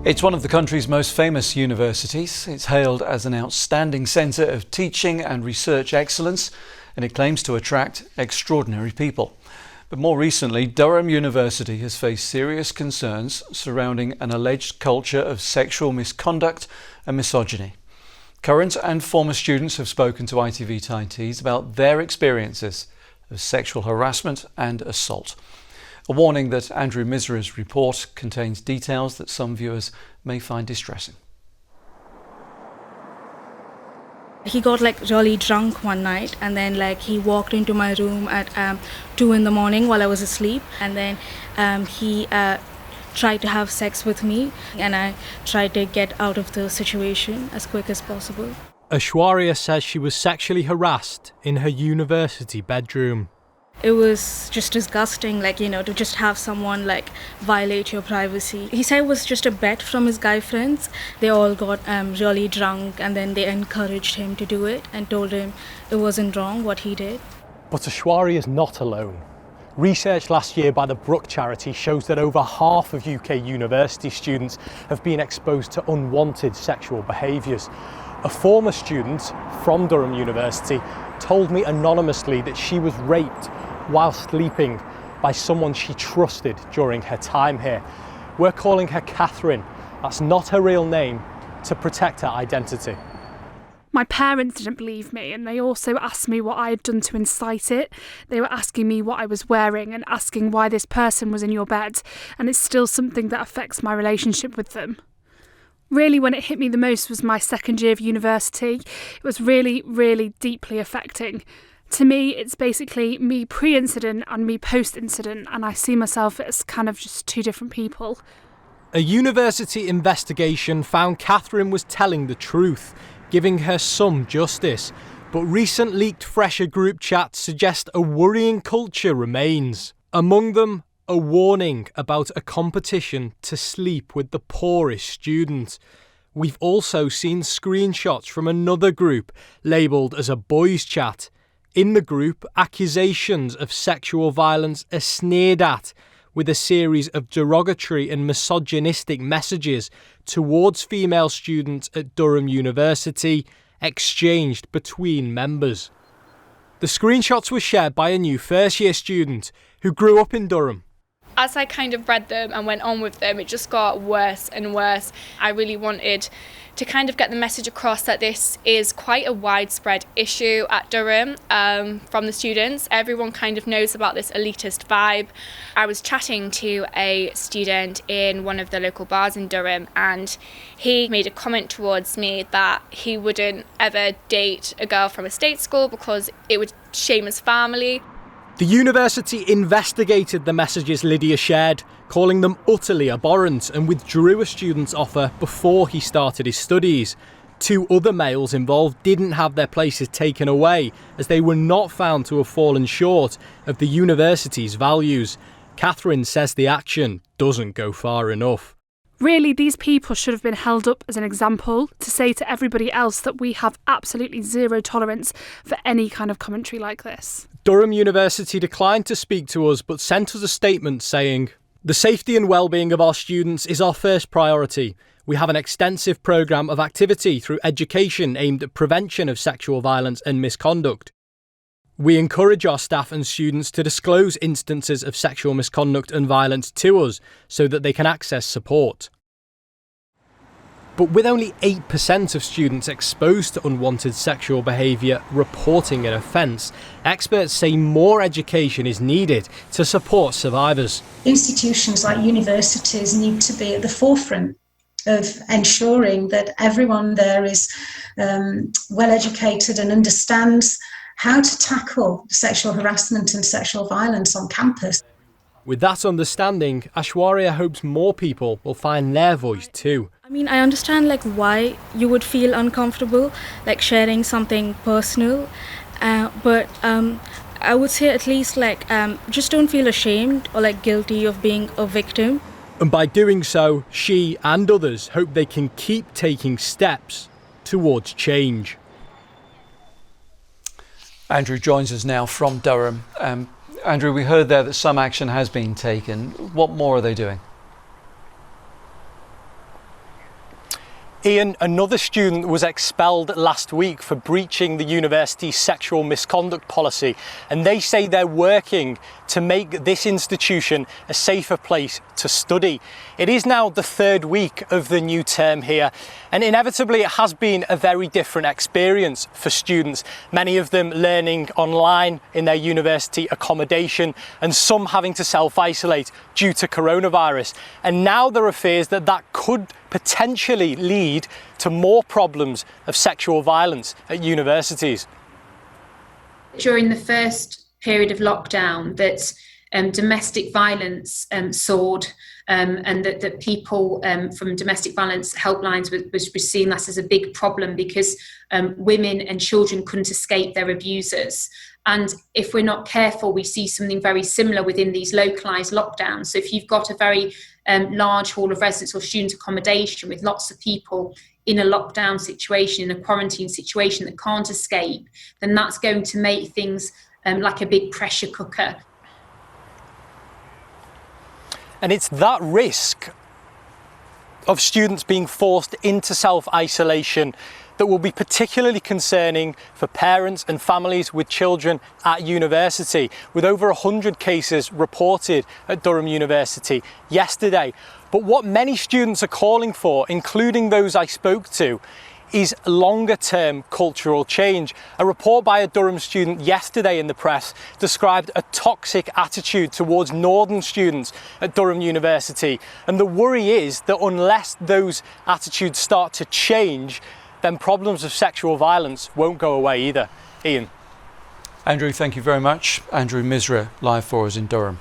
It's one of the country's most famous universities. It's hailed as an outstanding centre of teaching and research excellence, and it claims to attract extraordinary people. But more recently, Durham University has faced serious concerns surrounding an alleged culture of sexual misconduct and misogyny. Current and former students have spoken to ITV Tyne about their experiences of sexual harassment and assault. A warning that Andrew Misra's report contains details that some viewers may find distressing. He got really drunk one night, and then he walked into my room at 2 in the morning while I was asleep, and then he tried to have sex with me, and I tried to get out of the situation as quick as possible. Aishwarya says she was sexually harassed in her university bedroom. It was just disgusting, to just have someone violate your privacy. He said it was just a bet from his guy friends. They all got really drunk, and then they encouraged him to do it and told him it wasn't wrong what he did. But Aishwarya is not alone. Research last year by the Brook charity shows that over half of UK university students have been exposed to unwanted sexual behaviours. A former student from Durham University told me anonymously that she was raped while sleeping by someone she trusted during her time here. We're calling her Catherine, that's not her real name, to protect her identity. My parents didn't believe me, and they also asked me what I had done to incite it. They were asking me what I was wearing and asking why this person was in your bed, and it's still something that affects my relationship with them. Really, when it hit me the most was my second year of university. It was really, really deeply affecting. To me, it's basically me pre-incident and me post-incident, and I see myself as kind of just two different people. A university investigation found Catherine was telling the truth, giving her some justice. But recent leaked Fresher group chats suggest a worrying culture remains. Among them, a warning about a competition to sleep with the poorest student. We've also seen screenshots from another group labelled as a boys' chat. In the group, accusations of sexual violence are sneered at, with a series of derogatory and misogynistic messages towards female students at Durham University exchanged between members. The screenshots were shared by a new first-year student who grew up in Durham. As I kind of read them and went on with them, it just got worse and worse. I really wanted to kind of get the message across that this is quite a widespread issue at Durham from the students. Everyone kind of knows about this elitist vibe. I was chatting to a student in one of the local bars in Durham, and he made a comment towards me that he wouldn't ever date a girl from a state school because it would shame his family. The university investigated the messages Lydia shared, calling them utterly abhorrent, and withdrew a student's offer before he started his studies. 2 other males involved didn't have their places taken away, as they were not found to have fallen short of the university's values. Catherine says the action doesn't go far enough. Really, these people should have been held up as an example to say to everybody else that we have absolutely zero tolerance for any kind of commentary like this. Durham University declined to speak to us, but sent us a statement saying, "The safety and well-being of our students is our first priority. We have an extensive programme of activity through education aimed at prevention of sexual violence and misconduct. We encourage our staff and students to disclose instances of sexual misconduct and violence to us so that they can access support." But with only 8% of students exposed to unwanted sexual behaviour reporting an offence, experts say more education is needed to support survivors. Institutions like universities need to be at the forefront of ensuring that everyone there is well educated and understands how to tackle sexual harassment and sexual violence on campus. With that understanding, Aishwarya hopes more people will find their voice too. I understand why you would feel uncomfortable sharing something personal, but I would say at least just don't feel ashamed or guilty of being a victim. And by doing so, she and others hope they can keep taking steps towards change. Andrew joins us now from Durham. Andrew, we heard there that some action has been taken. What more are they doing? Ian, another student was expelled last week for breaching the university's sexual misconduct policy, and they say they're working to make this institution a safer place to study. It is now the third week of the new term here, and inevitably it has been a very different experience for students, many of them learning online in their university accommodation and some having to self-isolate due to coronavirus. And now there are fears that that could potentially lead to more problems of sexual violence at universities. During the first period of lockdown, that domestic violence soared, and that people from domestic violence helplines was seeing that as a big problem because women and children couldn't escape their abusers. And if we're not careful, we see something very similar within these localised lockdowns. So if you've got a very large hall of residence or student accommodation with lots of people in a lockdown situation, in a quarantine situation that can't escape, then that's going to make things like a big pressure cooker. And it's that risk of students being forced into self-isolation that will be particularly concerning for parents and families with children at university, with over 100 cases reported at Durham University yesterday. But what many students are calling for, including those I spoke to, is longer-term cultural change. A report by a Durham student yesterday in the press described a toxic attitude towards northern students at Durham University. And the worry is that unless those attitudes start to change, then problems of sexual violence won't go away either. Ian. Andrew, thank you very much. Andrew Misra, live for us in Durham.